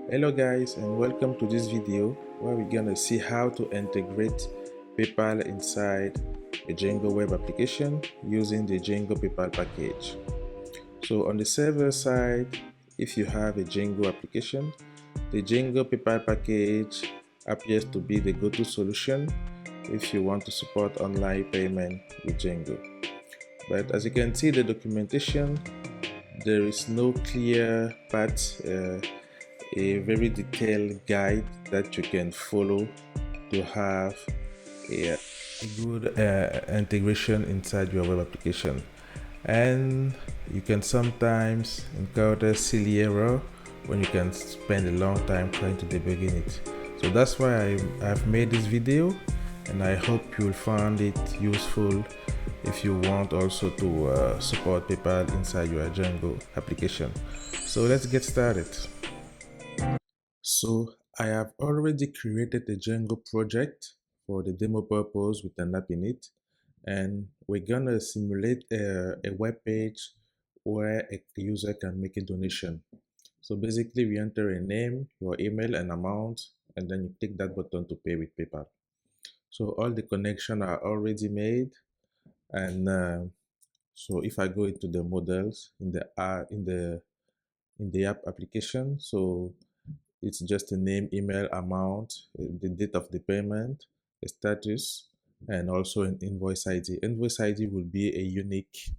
Hello guys, and welcome to this video where we're gonna see how to integrate PayPal inside a Django web application using the Django PayPal package. So on the server side, if you have a Django application, the Django PayPal package appears to be the go-to solution if you want to support online payment with Django. But as you can see the documentation, there is no clear path, a very detailed guide that you can follow to have a good integration inside your web application. And you can sometimes encounter silly error when you can spend a long time trying to debug it. So that's why I've made this video, and I hope you'll find it useful if you want also to support PayPal inside your Django application. So let's get started. So I have already created a Django project for the demo purpose with an app in it, and we're gonna simulate a web page where a user can make a donation. So basically we enter a name, your email and amount, and then you click that button to pay with PayPal. So all the connections are already made, and so if I go into the models in the app application, so it's just a name, email, amount, the date of the payment, a status, and also an invoice ID. Invoice ID will be a unique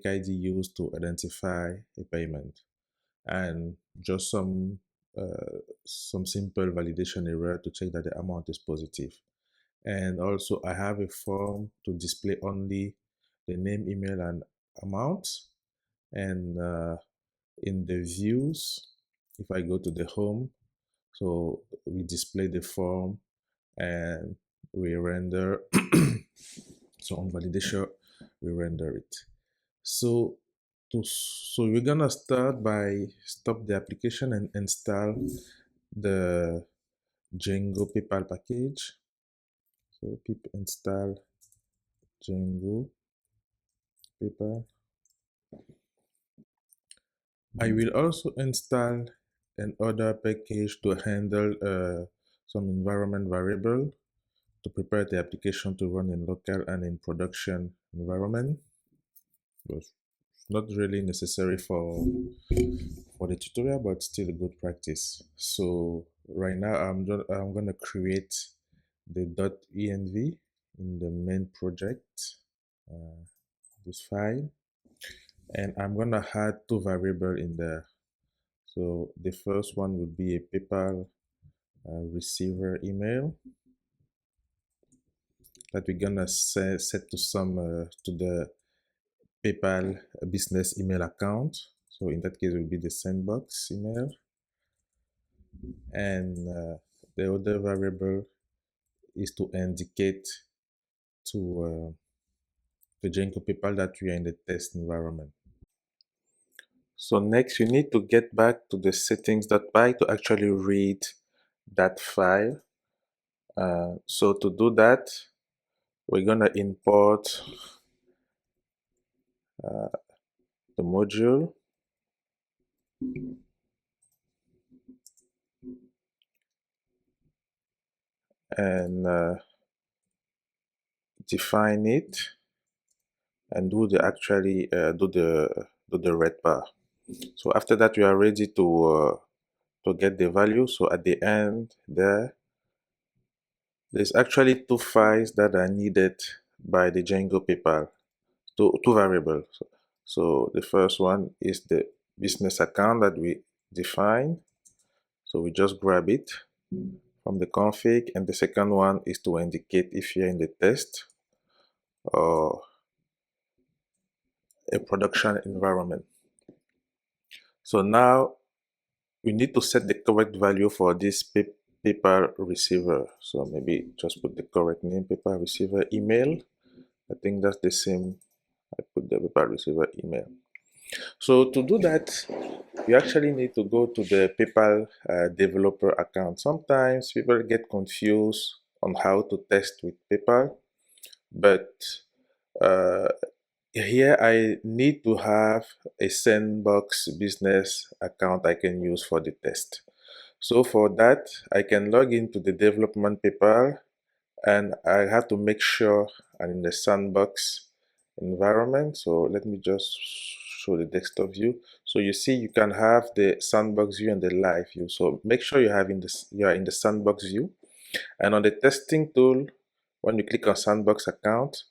ID used to identify a payment, and just some simple validation error to check that the amount is positive. And also I have a form to display only the name, email, and amount. And in the views, if I go to the home, so we display the form and we render. So on validation we render it. So we're gonna start by stop the application and install the Django PayPal package. So pip install Django PayPal. I will also install another package to handle some environment variable to prepare the application to run in local and in production environment. But not really necessary for the tutorial, but still a good practice. So right now I'm gonna create the .env in the main project, uh, this file, and I'm gonna add two variables in there. So the first one would be a PayPal receiver email that we're gonna set to some to the PayPal business email account. So in that case, it will be the sandbox email, and the other variable is to indicate to the Django PayPal that we are in the test environment. So next, you need to get back to the settings.py to actually read that file. So to do that, we're gonna import the module, and define it, and do the actually do the red bar. So after that, we are ready to get the value. So at the end there's actually two files that are needed by the Django PayPal, two variables. So the first one is the business account that we define. So we just grab it from the config, and the second one is to indicate if you're in the test or a production environment. So now we need to set the correct value for this PayPal receiver. So maybe just put the correct name, PayPal receiver email. I think that's the same. I put the PayPal receiver email. So to do that, you actually need to go to the PayPal developer account. Sometimes people get confused on how to test with PayPal, but uh, here I need to have a sandbox business account I can use for the test. So for that, I can log into the development PayPal, and I have to make sure I'm in the sandbox environment. So let me just show the desktop view. So you see you can have the sandbox view and the live view. So make sure you are in the sandbox view. And on the testing tool, when you click on sandbox account,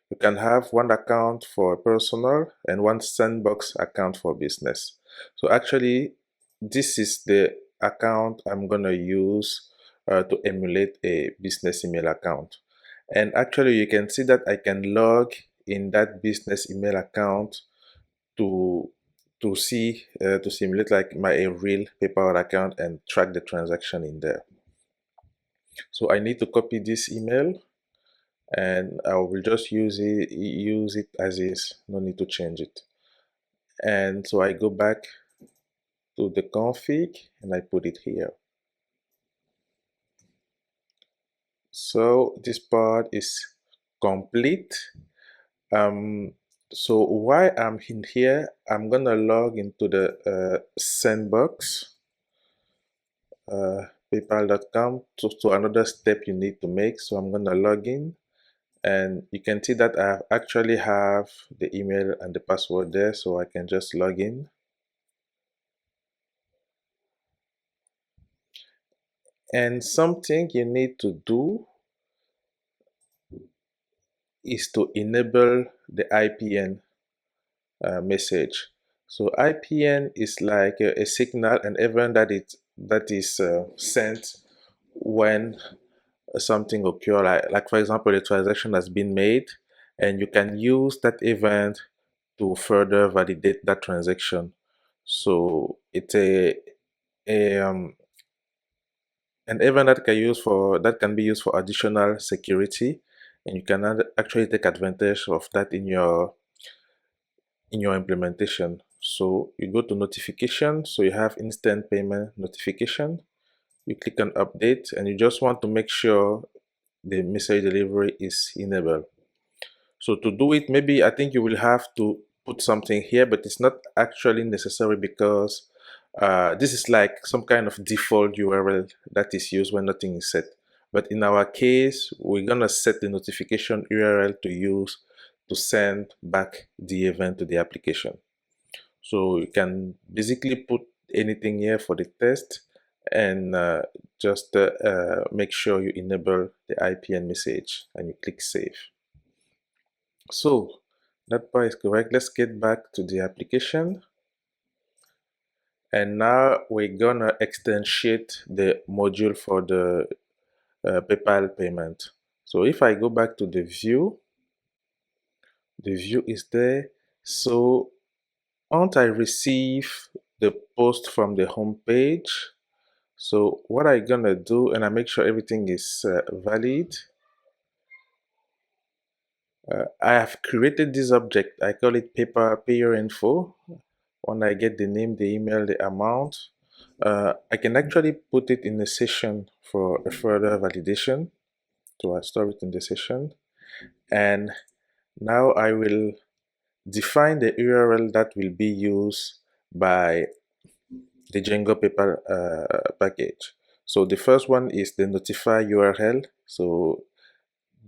you can have one account for personal and one sandbox account for business. So actually, this is the account I'm gonna use to emulate a business email account. And actually, you can see that I can log in that business email account to to simulate like my a real PayPal account and track the transaction in there. So I need to copy this email, and I will just use it as is, no need to change it. And so I go back to the config and I put it here. So this part is complete. Um, so while I'm in here, I'm gonna log into the sandbox paypal.com to another step you need to make. So I'm gonna log in, and you can see that I actually have the email and the password there, so I can just log in. And something you need to do is to enable the IPN message. So IPN is like a signal, an event that is sent when something occur, like for example a transaction has been made, and you can use that event to further validate that transaction. So it's a an event that can be used for additional security, and you can actually take advantage of that in your implementation. So you go to notification, so you have instant payment notification. You click on update, and you just want to make sure the message delivery is enabled. So to do it, maybe I think you will have to put something here, but it's not actually necessary because this is like some kind of default URL that is used when nothing is set. But in our case, we're gonna set the notification URL to use to send back the event to the application. So you can basically put anything here for the test, and just make sure you enable the IPN message and you click save. So that part is correct. Let's get back to the application. And now we're gonna extensiate the module for the PayPal payment. So if I go back to the view is there. So once I receive the post from the home page, so what I'm gonna do, and I make sure everything is valid, I have created this object. I call it payer info. When I get the name, the email, the amount, I can actually put it in a session for a further validation. So I store it in the session. And now I will define the URL that will be used by the Django paper package. So the first one is the notify URL. So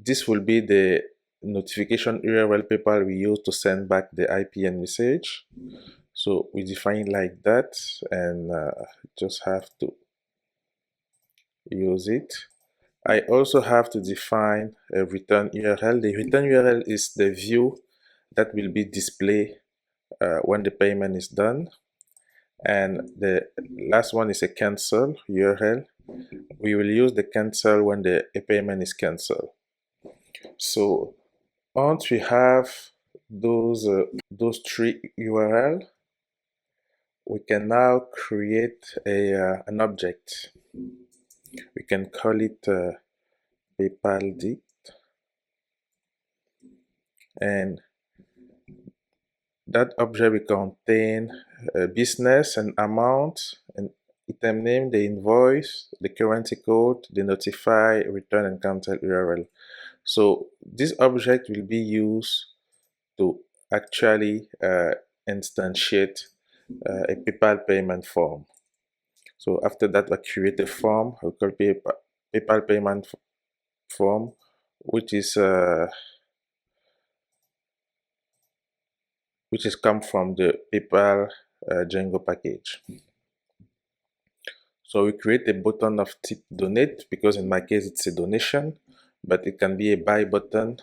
this will be the notification URL PayPal we use to send back the IPN message. So we define like that, and just have to use it. I also have to define a return URL. The return URL is the view that will be displayed when the payment is done. And the last one is a cancel URL. We will use the cancel when the payment is canceled. So once we have those three URL, we can now create an object. We can call it PayPal dict, and that object will contain business and amount, and item name, the invoice, the currency code, the notify, return, and cancel URL. So this object will be used to actually instantiate a PayPal payment form. So after that, I create a form, I call PayPal payment form, which is come from the PayPal Django package. So we create a button of tip donate, because in my case it's a donation, but it can be a buy button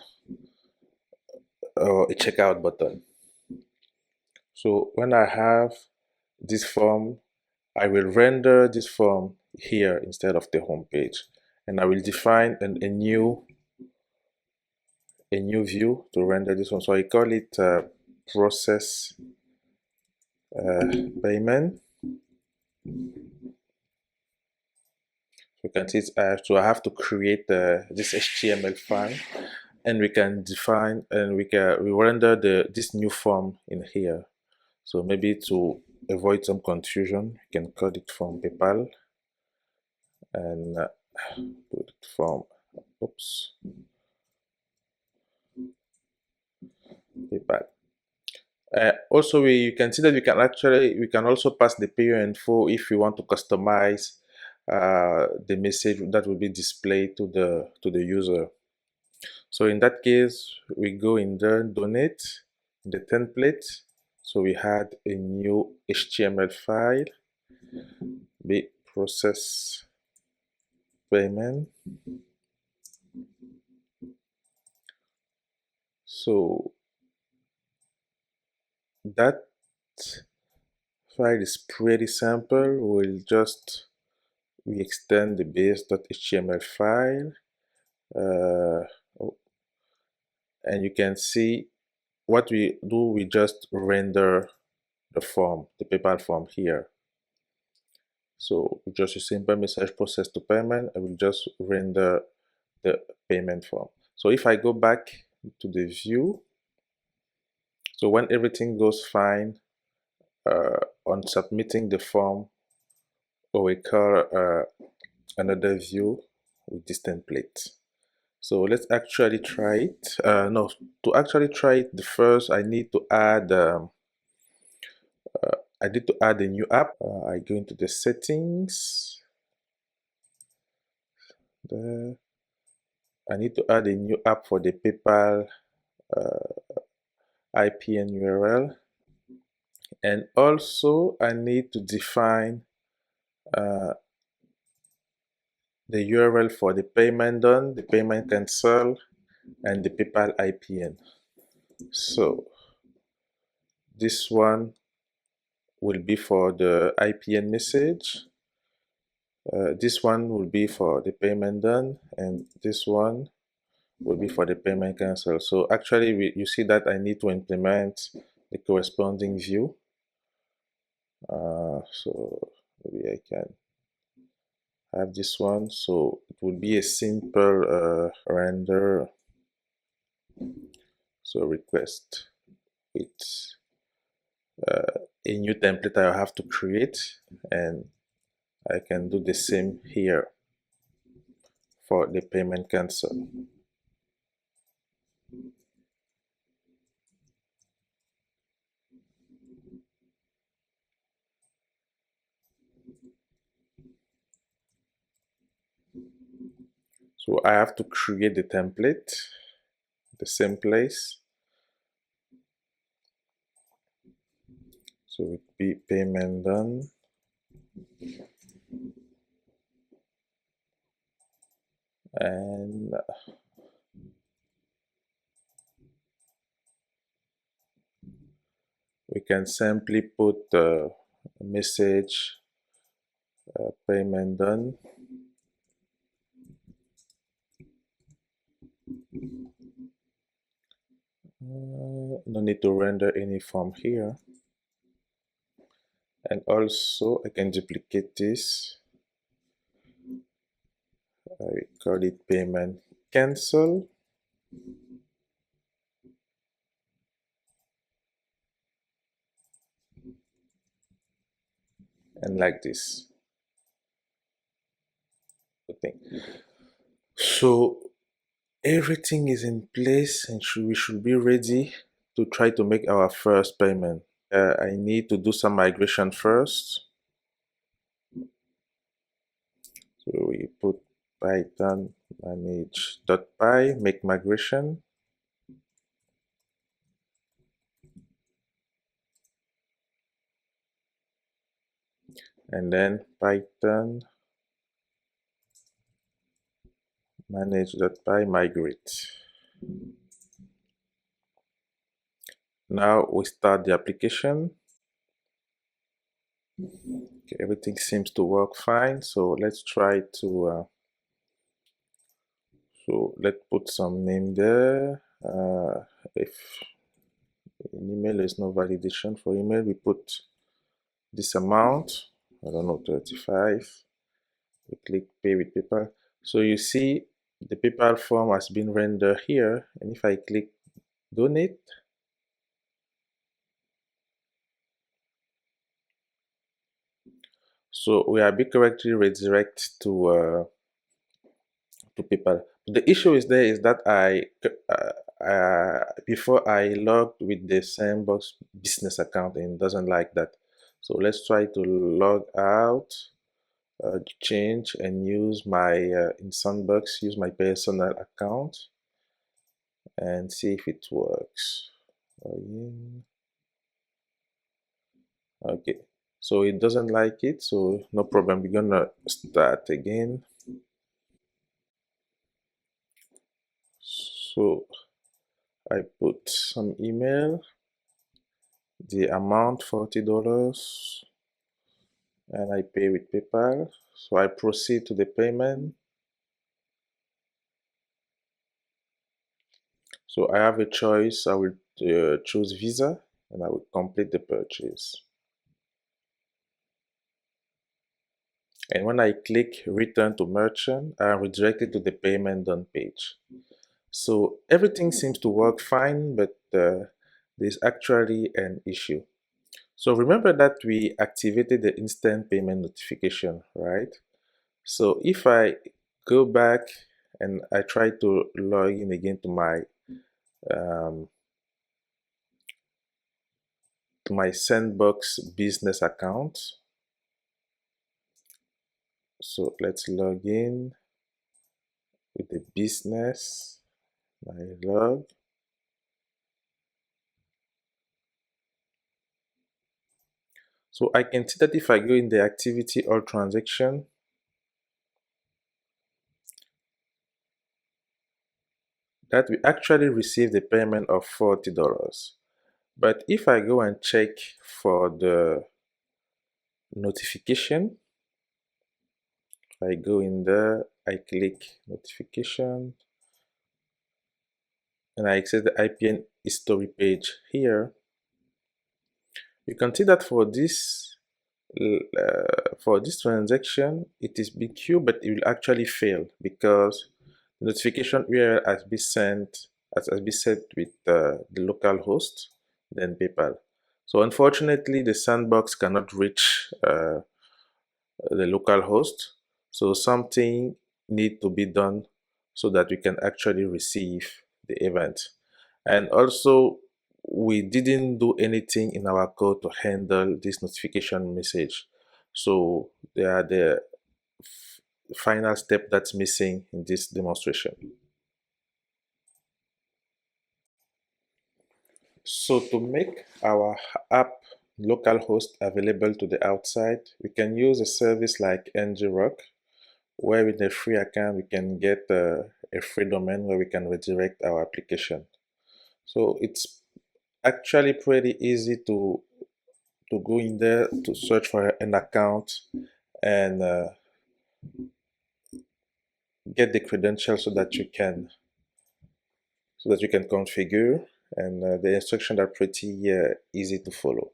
or a checkout button. So when I have this form, I will render this form here instead of the home page, and I will define a new view to render this one. So I call it process payment. You can see so I have to create this HTML file, and we can define, and we render this new form in here. So maybe to avoid some confusion, you can call it from PayPal, and put it from PayPal. Also, you can see that we can also pass the payer info if we want to customize the message that will be displayed to the user. So in that case, we go in there, donate, the template. So we had a new HTML file, be process payment. So that file is pretty simple. We extend the base.html file, and you can see what we do. We just render the form, the PayPal form here. So just a simple message process to payment. I will just render the payment form. So if I go back to the view, so when everything goes fine on submitting the form, we call another view with this template. So let's actually try it. No, to actually try it, the first I need to add a new app. I go into the settings. There. I need to add a new app for the PayPal IP and URL, and also I need to define the URL for the payment done, the payment cancel, and the PayPal IPN. So this one will be for the IPN message. This one will be for the payment done, and this one will be for the payment cancel. So actually, you see that I need to implement the corresponding view. So maybe I can have this one. So it will be a simple render. So request with a new template I have to create, and I can do the same here for the payment cancel. So I have to create the template, the same place. So it be payment done. And we can simply put a message payment done. No need to render any form here. And also I can duplicate this. I call it payment cancel. And like this. Okay. So everything is in place, and we should be ready to try to make our first payment. I need to do some migration first. So we put Python manage.py, make migration. And then Python manage.py migrate. Now we start the application. Okay, everything seems to work fine. So let's try to so let's put some name there. If in email there's no validation for email, we put this amount, I don't know, 35. We click pay with PayPal. So you see the PayPal form has been rendered here, and if I click donate, so we are being correctly redirect to PayPal. The issue is there is that before I logged with the Sandbox business account, and it doesn't like that. So let's try to log out, change, and use my in Sandbox, use my personal account, and see if it works. Login. Okay, so it doesn't like it, so no problem. We're gonna start again. So I put some email, the amount $40, and I pay with PayPal. So I proceed to the payment. So I have a choice. I will choose Visa, and I will complete the purchase. And when I click return to merchant, I am redirected to the payment done page. So everything seems to work fine, but there's actually an issue. So remember that we activated the instant payment notification, right? So if I go back and I try to log in again um, to my Sandbox business account. So let's log in with the business, my log. So I can see that if I go in the activity or transaction, that we actually received a payment of $40. But if I go and check for the notification, I go in there, I click notification, and I access the IPN history page here. You can see that for this transaction, it is BQ, but it will actually fail because the notification URL has been set with the local host, then PayPal. So unfortunately, the sandbox cannot reach the local host. So something need to be done so that we can actually receive the event. And also, we didn't do anything in our code to handle this notification message. So they are the final step that's missing in this demonstration. So to make our app localhost available to the outside, we can use a service like ngrock, where with a free account we can get a free domain where we can redirect our application. So it's actually pretty easy to go in there to search for an account and get the credentials so that you can configure, and the instructions are pretty easy to follow.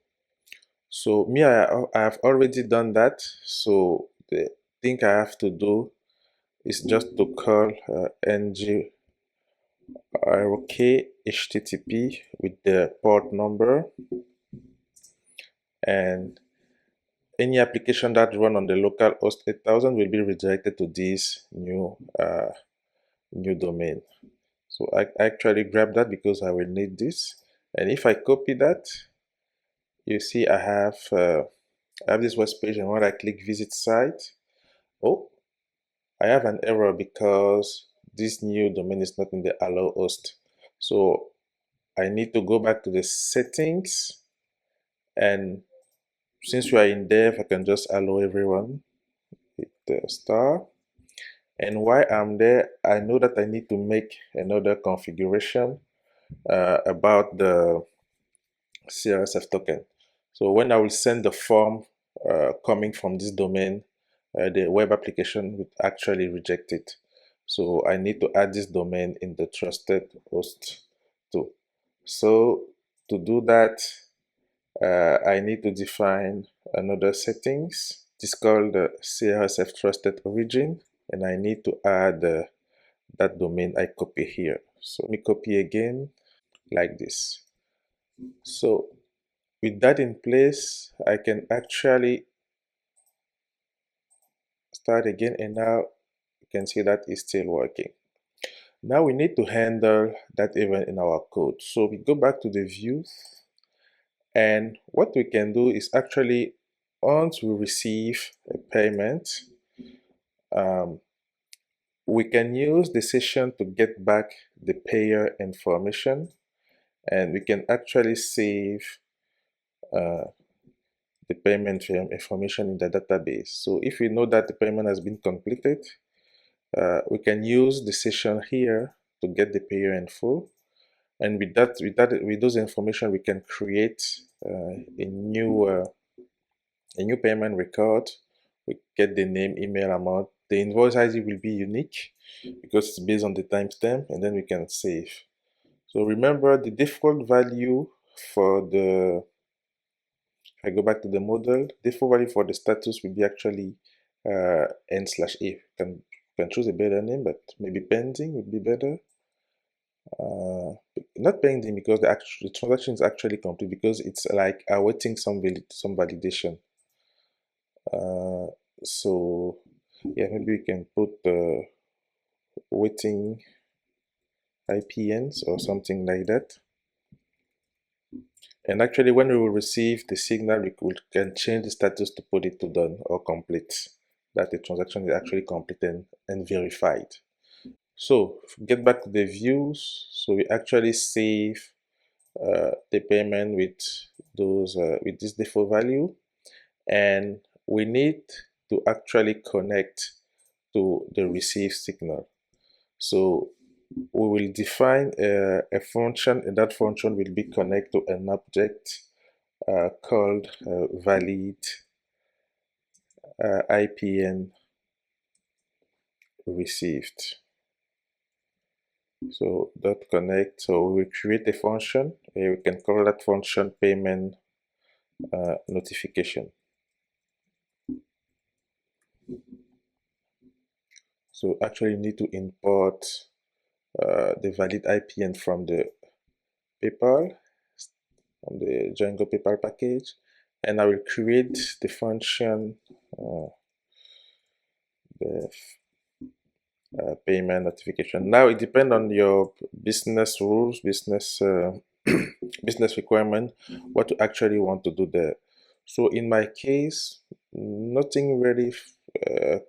So me, I have already done that. So the thing I have to do is just to call ng HTTP with the port number, and any application that run on the local host 8000 will be redirected to this new domain. So I actually grab that because I will need this, And if I copy that, you see I have this web page, and when I click visit site, oh, I have an error because this new domain is not in the allow host. So I need to go back to the settings, and since we are in dev, I can just allow everyone, hit the star. And while I'm there, I know that I need to make another configuration about the CRSF token. So when I will send the form coming from this domain, the web application would actually reject it. So I need to add this domain in the trusted host too. So to do that, I need to define another settings. It's called the CRSF trusted origin, and I need to add that domain I copy here. So let me copy again like this. So with that in place, I can actually start again, and now you can see that it's still working. Now we need to handle that event in our code. So we go back to the views, and what we can do is actually, once we receive a payment, we can use the session to get back the payer information, and we can actually save the payment information in the database. So if we know that the payment has been completed, we can use the session here to get the payer info, and with those information, we can create a new payment record. We get the name, email, amount. The invoice ID will be unique because it's based on the timestamp, and then we can save. So remember, the default value for the, if I go back to the model, default value for the status will be actually n/if. Can choose a better name, but maybe pending would be better. Not pending because the transaction is actually complete, because it's like awaiting some validation. So yeah, maybe we can put the waiting IPNs or something like that. And actually, when we will receive the signal, can change the status to put it to done or complete, that the transaction is actually completed and verified. So get back to the views. So we actually save the payment with with this default value, and we need to actually connect to the receive signal. So we will define a function, and that function will be connect to an object called valid IPN received. So dot connect. So we will create a function. We can call that function payment notification. So actually, you need to import the valid IPN from the PayPal, from the Django PayPal package, and I will create the function the payment notification. Now it depends on your business rules, business requirement, what you actually want to do there. So in my case, nothing really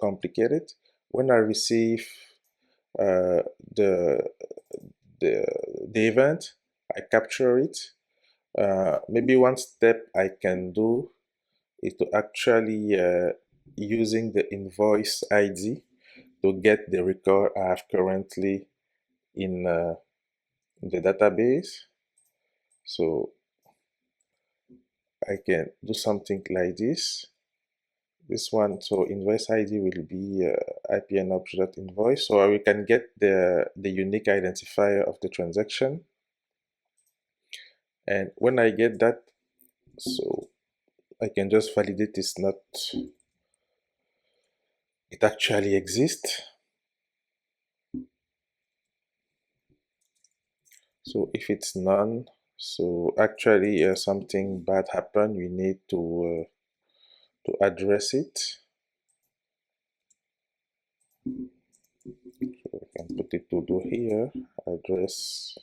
complicated. When I receive uh, the, the the event, I capture it. Maybe one step I can do is to actually using the invoice ID to get the record I have currently in the database. So I can do something like this. This one, so invoice ID will be IPN object invoice. So we can get the unique identifier of the transaction. And when I get that, so I can just validate it actually exists. So if it's none, so actually something bad happened, we need to address it. So we can put it to do here, address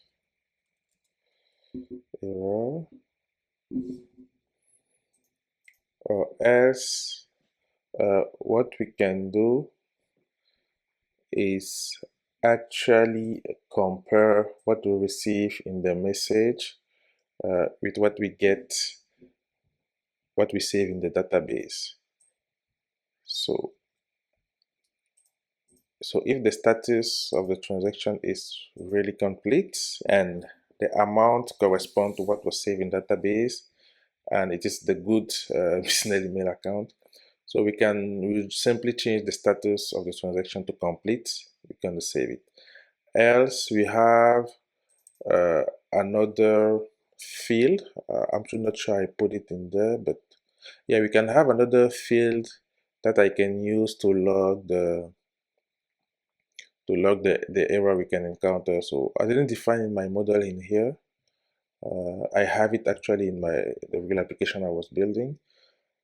error, or else what we can do is actually compare what we receive in the message with what we get, what we save in the database. So, if the status of the transaction is really complete and the amount corresponds to what was saved in database, and it is the good business email account, so we simply change the status of the transaction to complete. We can save it. Else we have uh, another field. I'm still not sure I put it in there, but yeah, we can have another field that I can use to log the error we can encounter. So I didn't define in my model in here. I have it actually in the real application I was building,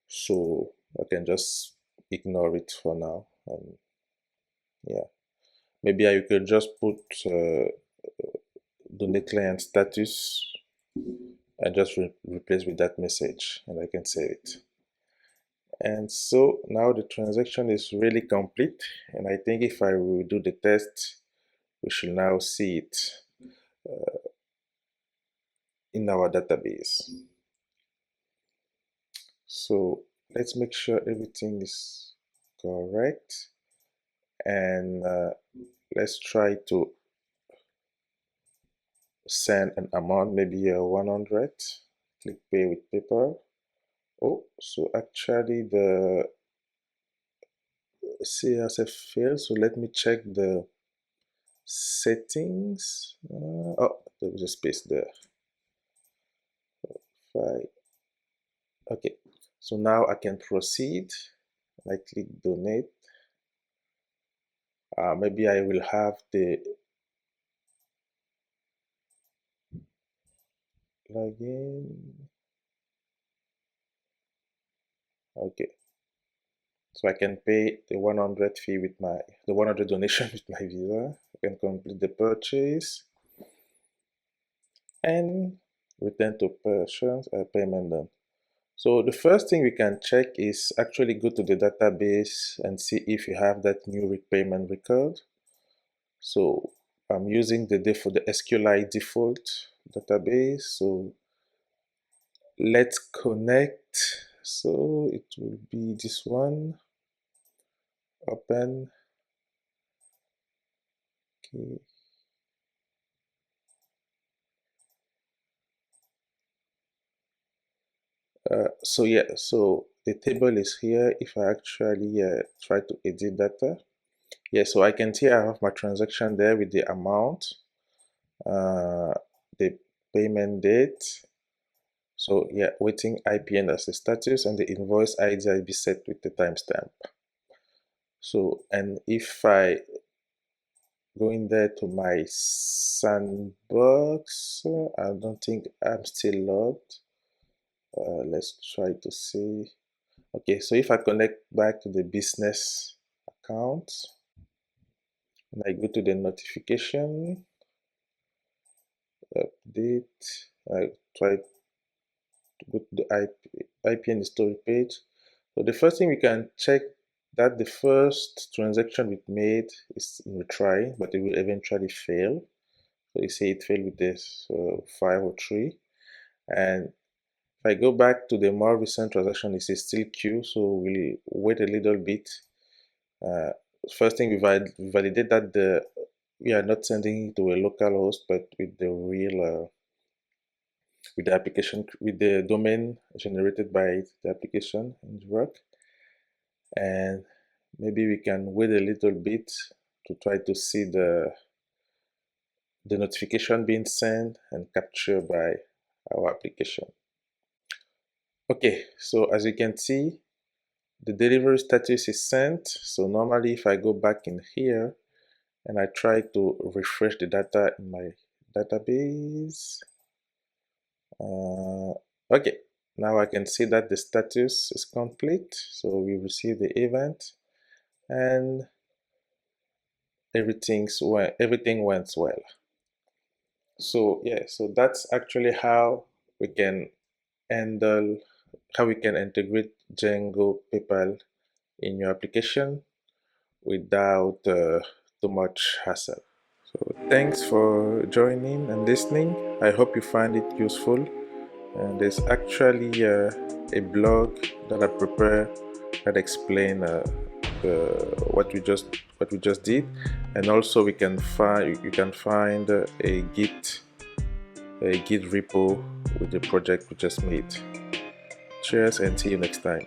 so I can just ignore it for now. Yeah, maybe I could just put donate client status and just replace with that message, and I can save it. And so now the transaction is really complete, and I think if I will do the test, we should now see it in our database. So let's make sure everything is correct, and let's try to send an amount, maybe 100. Click pay with PayPal. Oh, so actually the CSF failed, so let me check the settings. Oh, there was a space there. Five. Okay, so now I can proceed. I click donate. Maybe I will have the login. Okay, so I can pay the 100 fee with the 100 donation with my Visa. I can complete the purchase and return to payment done. So the first thing we can check is actually go to the database and see if you have that new repayment record. So I'm using the SQLite default database. So let's connect. So it will be this one. Open. Okay. So yeah, so the table is here. If I actually try to edit data, yeah, so I can see I have my transaction there with the amount, uh, the payment date. So yeah, waiting IPN as the status, and the invoice ID will be set with the timestamp. So, and if I go in there to my sandbox, I don't think I'm still logged. Let's try to see. Okay, so if I connect back to the business account and I go to the notification, update, I try to go to the IPN story page. So the first thing we can check that the first transaction we made is in retry, but it will eventually fail. So you see it failed with this 503. And if I go back to the more recent transaction, it is still queue, so we'll wait a little bit. First thing, we validate that we are not sending it to a local host, but with the real with the application, with the domain generated by the application in work. And maybe we can wait a little bit to try to see the notification being sent and captured by our application. Okay, so as you can see, the delivery status is sent. So normally if I go back in here and I try to refresh the data in my database, okay, now I can see that the status is complete. So we receive the event and everything went well. So yeah, so that's actually how we can handle how we can integrate Django PayPal in your application without too much hassle. So thanks for joining and listening. I hope you find it useful. And there's actually a blog that I prepare that explain what we just did, and also we can find you can find a Git repo with the project we just made. Cheers and see you next time.